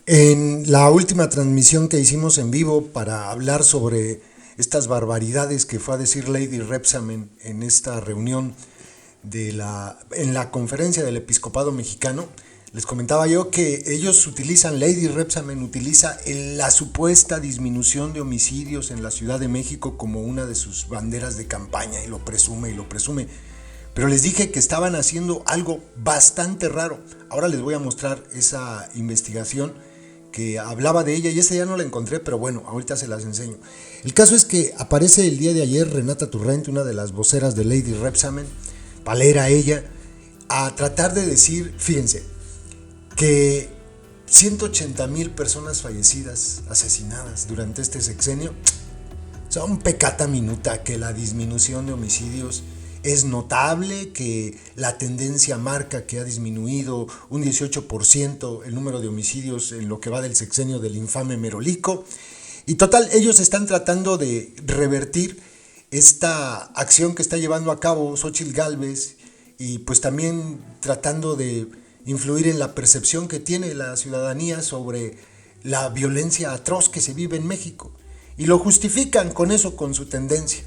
En la última transmisión que hicimos en vivo para hablar sobre estas barbaridades que fue a decir Lady Rebsamen en esta reunión en la conferencia del Episcopado Mexicano, les comentaba yo que ellos utilizan, Lady Rebsamen utiliza la supuesta disminución de homicidios en la Ciudad de México como una de sus banderas de campaña y lo presume y lo presume. Pero les dije que estaban haciendo algo bastante raro. Ahora les voy a mostrar esa investigación que hablaba de ella y esa ya no la encontré, pero bueno, ahorita se las enseño. El caso es que aparece el día de ayer Renata Turrent, una de las voceras de Lady Rebsamen, palera ella, a tratar de decir, fíjense, que 180,000 personas fallecidas, asesinadas durante este sexenio, son pecata minuta, que la disminución de homicidios es notable, que la tendencia marca que ha disminuido un 18% el número de homicidios en lo que va del sexenio del infame Merolico. Y total, ellos están tratando de revertir esta acción que está llevando a cabo Xóchitl Gálvez y pues también tratando de influir en la percepción que tiene la ciudadanía sobre la violencia atroz que se vive en México. Y lo justifican con eso, con su tendencia.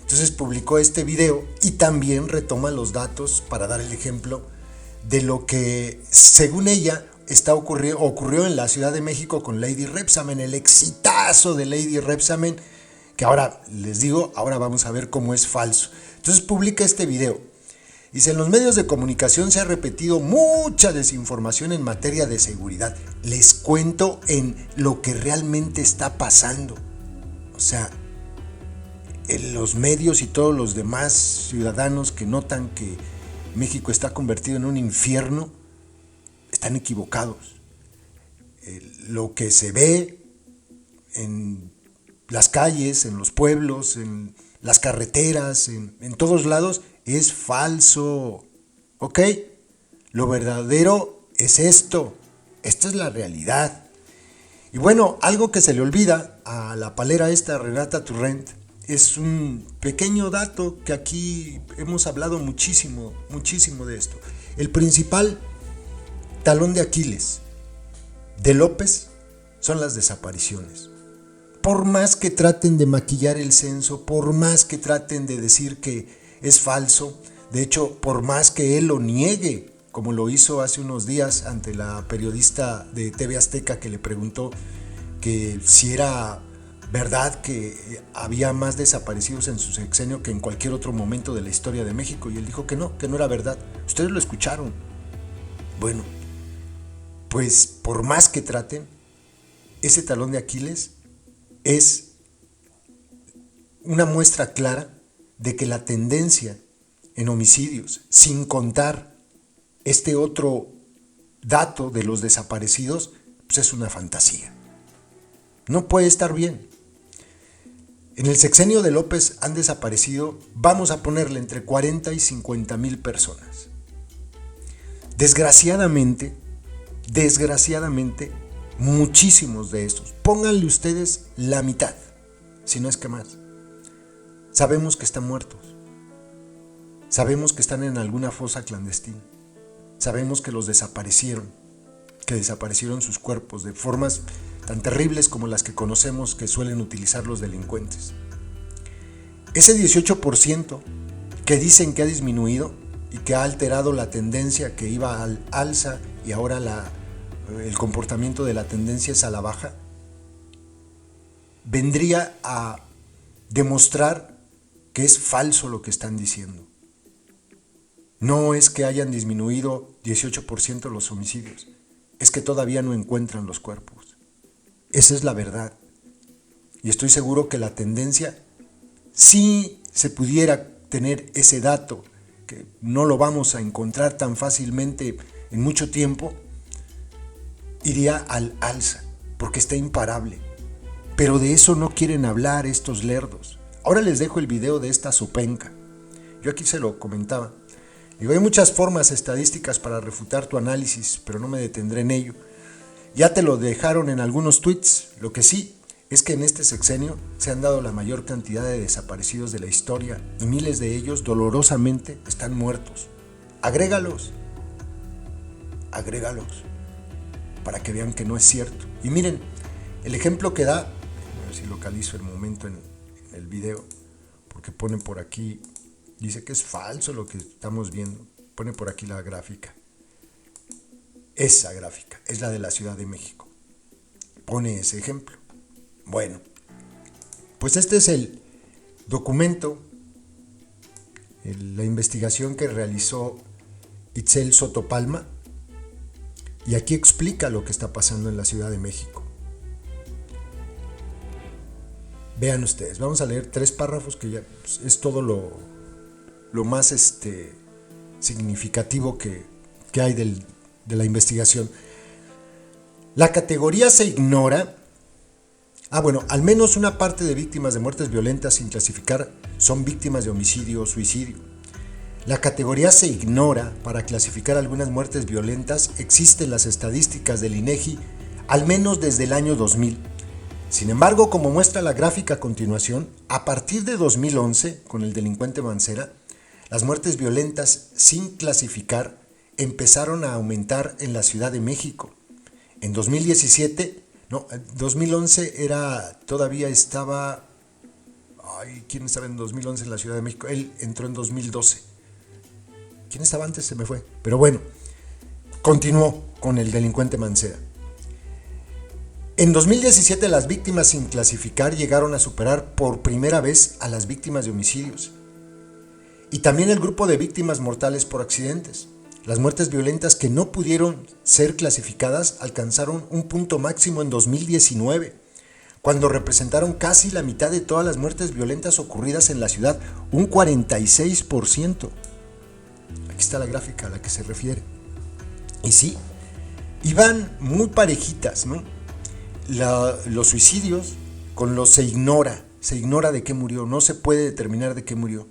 Entonces publicó este video y también retoma los datos para dar el ejemplo de lo que, según ella, ocurrió en la Ciudad de México con Lady Rebsamen, el exitazo de Lady Rebsamen, que ahora les digo, ahora vamos a ver cómo es falso. Entonces publica este video. Dice, en los medios de comunicación se ha repetido mucha desinformación en materia de seguridad. Les cuento en lo que realmente está pasando. O sea, los medios y todos los demás ciudadanos que notan que México está convertido en un infierno están equivocados. Lo que se ve en las calles, en los pueblos, en las carreteras, en todos lados es falso. ¿Ok? Lo verdadero es esto. Esta es la realidad. Y bueno, algo que se le olvida a la palera esta, Renata Turrent, es un pequeño dato que aquí hemos hablado muchísimo de esto. El principal talón de Aquiles de López son las desapariciones. Por más que traten de maquillar el censo, por más que traten de decir que es falso, de hecho, por más que él lo niegue, como lo hizo hace unos días ante la periodista de TV Azteca que le preguntó que si era verdad que había más desaparecidos en su sexenio que en cualquier otro momento de la historia de México, y él dijo que no era verdad. Ustedes lo escucharon. Bueno, pues por más que traten, ese talón de Aquiles es una muestra clara de que la tendencia en homicidios, sin contar este otro dato de los desaparecidos, pues es una fantasía. No puede estar bien. En el sexenio de López han desaparecido, vamos a ponerle entre 40 y 50,000 personas. Desgraciadamente, muchísimos de estos, pónganle ustedes la mitad, si no es que más. Sabemos que están muertos. Sabemos que están en alguna fosa clandestina. Sabemos que los desaparecieron, que desaparecieron sus cuerpos de formas tan terribles como las que conocemos que suelen utilizar los delincuentes. Ese 18% que dicen que ha disminuido y que ha alterado la tendencia que iba al alza y ahora el comportamiento de la tendencia es a la baja, vendría a demostrar que es falso lo que están diciendo. No es que hayan disminuido 18% los homicidios, es que todavía no encuentran los cuerpos. Esa es la verdad. Y estoy seguro que la tendencia, si se pudiera tener ese dato, que no lo vamos a encontrar tan fácilmente en mucho tiempo, iría al alza, porque está imparable. Pero de eso no quieren hablar estos lerdos. Ahora les dejo el video de esta Sopenca. Yo aquí se lo comentaba. Digo, hay muchas formas estadísticas para refutar tu análisis, pero no me detendré en ello. Ya te lo dejaron en algunos tweets. Lo que sí es que en este sexenio se han dado la mayor cantidad de desaparecidos de la historia y miles de ellos dolorosamente están muertos. Agrégalos. para que vean que no es cierto. Y miren, el ejemplo que da, a ver si localizo el momento en el video, porque ponen por aquí, dice que es falso lo que estamos viendo, pone por aquí la gráfica. Esa gráfica es la de la Ciudad de México. Pone ese ejemplo. Bueno, pues este es el documento, la investigación que realizó Itzel Soto Palma, y aquí explica lo que está pasando en la Ciudad de México. Vean ustedes, vamos a leer 3 párrafos que ya es todo lo más significativo que hay de la investigación. La categoría se ignora. Bueno, al menos una parte de víctimas de muertes violentas sin clasificar son víctimas de homicidio o suicidio. La categoría se ignora para clasificar algunas muertes violentas. Existen las estadísticas del INEGI al menos desde el año 2000. Sin embargo, como muestra la gráfica a continuación, a partir de 2011, con el delincuente Mancera, las muertes violentas sin clasificar empezaron a aumentar en la Ciudad de México. En 2017, 2011 todavía estaba, ¿quién estaba en 2011 en la Ciudad de México? Él entró en 2012. ¿Quién estaba antes? Se me fue. Pero bueno, continuó con el delincuente Mancera. En 2017 las víctimas sin clasificar llegaron a superar por primera vez a las víctimas de homicidios. Y también el grupo de víctimas mortales por accidentes. Las muertes violentas que no pudieron ser clasificadas alcanzaron un punto máximo en 2019, cuando representaron casi la mitad de todas las muertes violentas ocurridas en la ciudad, un 46%. Aquí está la gráfica a la que se refiere. Y sí, iban muy parejitas, ¿no? Los suicidios con los se ignora de qué murió, no se puede determinar de qué murió.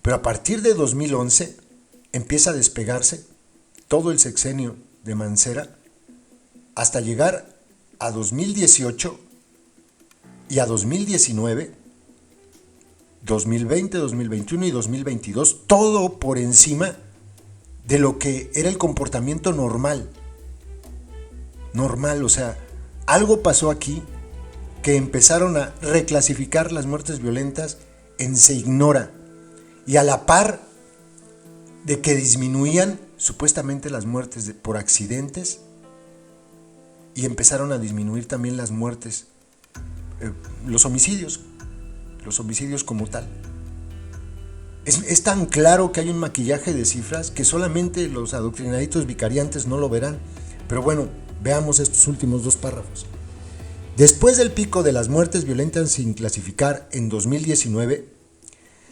Pero a partir de 2011 empieza a despegarse todo el sexenio de Mancera hasta llegar a 2018 y a 2019, 2020, 2021 y 2022, todo por encima de lo que era el comportamiento normal, o sea, algo pasó aquí que empezaron a reclasificar las muertes violentas en se ignora, y a la par de que disminuían supuestamente las muertes por accidentes, y empezaron a disminuir también las muertes, los homicidios como tal. Es tan claro que hay un maquillaje de cifras que solamente los adoctrinaditos vicariantes no lo verán. Pero bueno, veamos estos últimos 2 párrafos. Después del pico de las muertes violentas sin clasificar en 2019,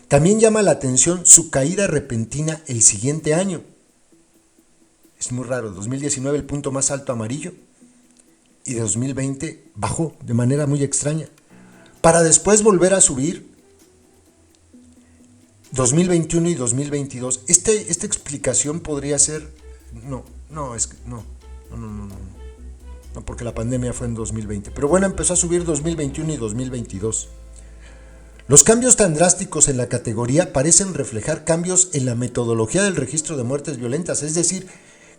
también llama la atención su caída repentina el siguiente año. Es muy raro, 2019 el punto más alto amarillo y 2020 bajó de manera muy extraña, para después volver a subir 2021 y 2022. Esta explicación podría ser, no, porque la pandemia fue en 2020, pero bueno, empezó a subir 2021 y 2022. Los cambios tan drásticos en la categoría parecen reflejar cambios en la metodología del registro de muertes violentas, es decir,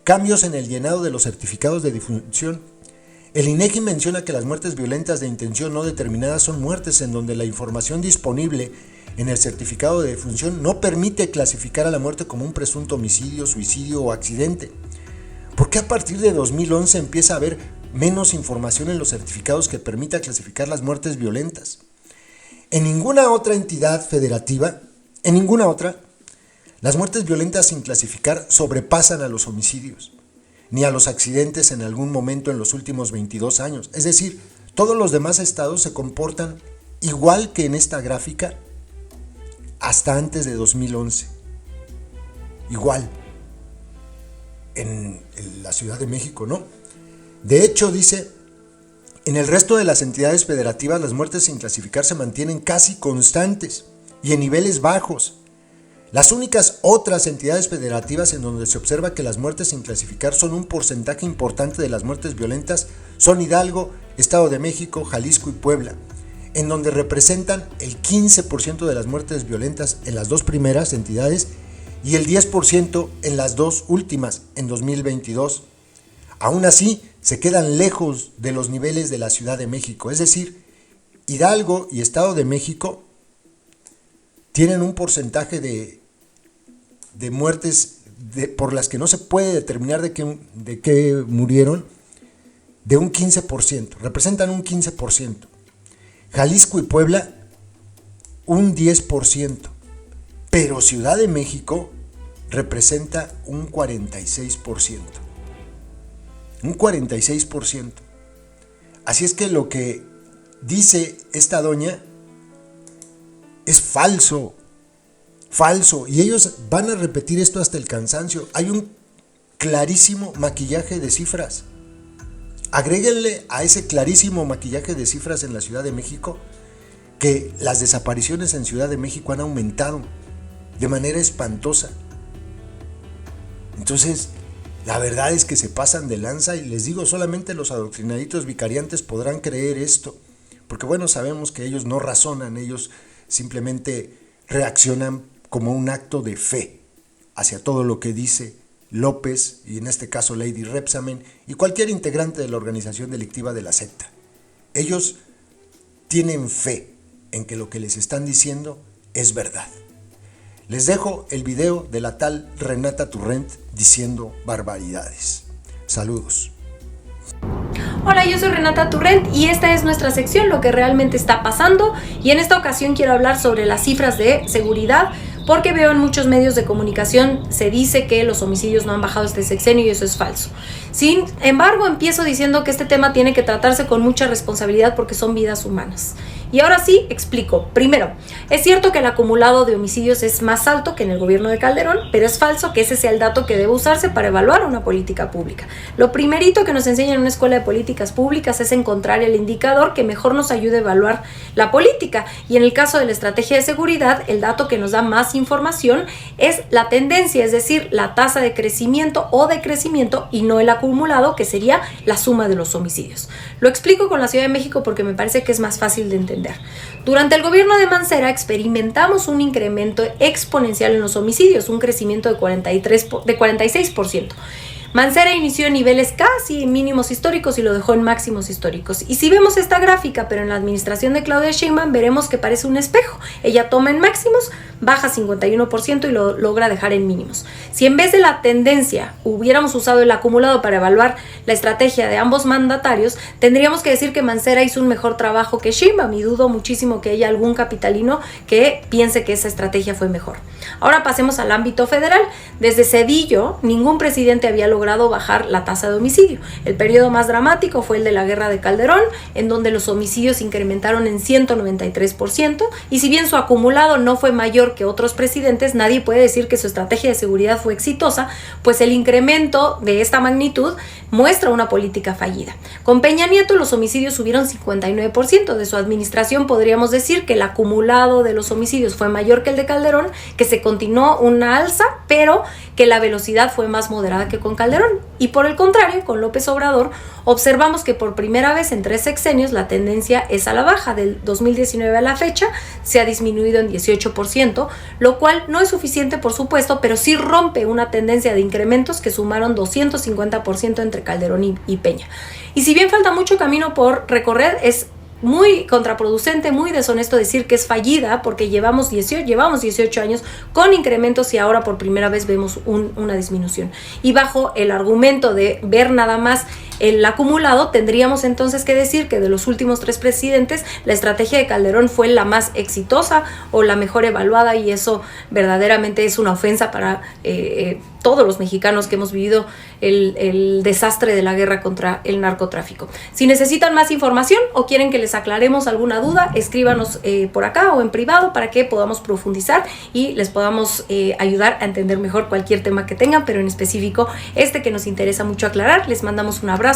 cambios en el llenado de los certificados de difunción. El INEGI menciona que las muertes violentas de intención no determinada son muertes en donde la información disponible en el certificado de defunción no permite clasificar a la muerte como un presunto homicidio, suicidio o accidente. ¿Por qué a partir de 2011 empieza a haber menos información en los certificados que permita clasificar las muertes violentas? En ninguna otra entidad federativa, las muertes violentas sin clasificar sobrepasan a los homicidios, ni a los accidentes en algún momento en los últimos 22 años. Es decir, todos los demás estados se comportan igual que en esta gráfica hasta antes de 2011. Igual. En la Ciudad de México, ¿no? De hecho, dice, en el resto de las entidades federativas las muertes sin clasificar se mantienen casi constantes y en niveles bajos. Las únicas otras entidades federativas en donde se observa que las muertes sin clasificar son un porcentaje importante de las muertes violentas son Hidalgo, Estado de México, Jalisco y Puebla, en donde representan el 15% de las muertes violentas en las 2 primeras entidades y el 10% en las 2 últimas, en 2022. Aún así, se quedan lejos de los niveles de la Ciudad de México. Es decir, Hidalgo y Estado de México tienen un porcentaje de muertes por las que no se puede determinar de qué murieron, de un 15%, representan un 15%. Jalisco y Puebla, un 10%, pero Ciudad de México representa un 46%. Un 46%. Así es que lo que dice esta doña es falso, y ellos van a repetir esto hasta el cansancio. Hay un clarísimo maquillaje de cifras. Agréguenle a ese clarísimo maquillaje de cifras en la Ciudad de México que las desapariciones en Ciudad de México han aumentado de manera espantosa. Entonces, la verdad es que se pasan de lanza, y les digo, solamente los adoctrinaditos vicariantes podrán creer esto, porque bueno, sabemos que ellos no razonan, ellos simplemente reaccionan como un acto de fe hacia todo lo que dice López, y en este caso Lady Repsamen, y cualquier integrante de la organización delictiva de la secta. Ellos tienen fe en que lo que les están diciendo es verdad. Les dejo el video de la tal Renata Turrent diciendo barbaridades. Saludos. Hola, yo soy Renata Turrent y esta es nuestra sección Lo que realmente está pasando, y en esta ocasión quiero hablar sobre las cifras de seguridad, porque veo en muchos medios de comunicación se dice que los homicidios no han bajado este sexenio y eso es falso. Sin embargo, empiezo diciendo que este tema tiene que tratarse con mucha responsabilidad porque son vidas humanas. Y ahora sí, explico. Primero, es cierto que el acumulado de homicidios es más alto que en el gobierno de Calderón, pero es falso que ese sea el dato que debe usarse para evaluar una política pública. Lo primerito que nos enseñan en una escuela de políticas públicas es encontrar el indicador que mejor nos ayude a evaluar la política. Y en el caso de la estrategia de seguridad, el dato que nos da más información es la tendencia, es decir, la tasa de crecimiento o decrecimiento, y no el acumulado, que sería la suma de los homicidios. Lo explico con la Ciudad de México porque me parece que es más fácil de entender. Durante el gobierno de Mancera experimentamos un incremento exponencial en los homicidios, un crecimiento de 46%. Mancera inició en niveles casi mínimos históricos y lo dejó en máximos históricos. Y si vemos esta gráfica, pero en la administración de Claudia Sheinbaum, veremos que parece un espejo. Ella toma en máximos, baja 51% y lo logra dejar en mínimos. Si en vez de la tendencia hubiéramos usado el acumulado para evaluar la estrategia de ambos mandatarios, tendríamos que decir que Mancera hizo un mejor trabajo que Sheinbaum, y dudo muchísimo que haya algún capitalino que piense que esa estrategia fue mejor. Ahora pasemos al ámbito federal. Desde Zedillo, ningún presidente había logrado bajar la tasa de homicidio. El periodo más dramático fue el de la guerra de Calderón, en donde los homicidios incrementaron en 193%, y si bien su acumulado no fue mayor que otros presidentes, nadie puede decir que su estrategia de seguridad fue exitosa, pues el incremento de esta magnitud muestra una política fallida. Con Peña Nieto los homicidios subieron 59%. De su administración podríamos decir que el acumulado de los homicidios fue mayor que el de Calderón, que se continuó una alza, pero que la velocidad fue más moderada que con Calderón. Y por el contrario, con López Obrador, observamos que por primera vez en 3 sexenios la tendencia es a la baja. Del 2019 a la fecha se ha disminuido en 18%, lo cual no es suficiente, por supuesto, pero sí rompe una tendencia de incrementos que sumaron 250% entre Calderón y Peña. Y si bien falta mucho camino por recorrer, es muy contraproducente, muy deshonesto decir que es fallida, porque llevamos 18 años con incrementos y ahora por primera vez vemos una disminución. Y bajo el argumento de ver nada más el acumulado, tendríamos entonces que decir que de los últimos 3 presidentes, la estrategia de Calderón fue la más exitosa o la mejor evaluada, y eso verdaderamente es una ofensa para todos los mexicanos que hemos vivido el desastre de la guerra contra el narcotráfico. Si necesitan más información o quieren que les aclaremos alguna duda, escríbanos por acá o en privado para que podamos profundizar y les podamos ayudar a entender mejor cualquier tema que tengan, pero en específico este que nos interesa mucho aclarar. Les mandamos un abrazo.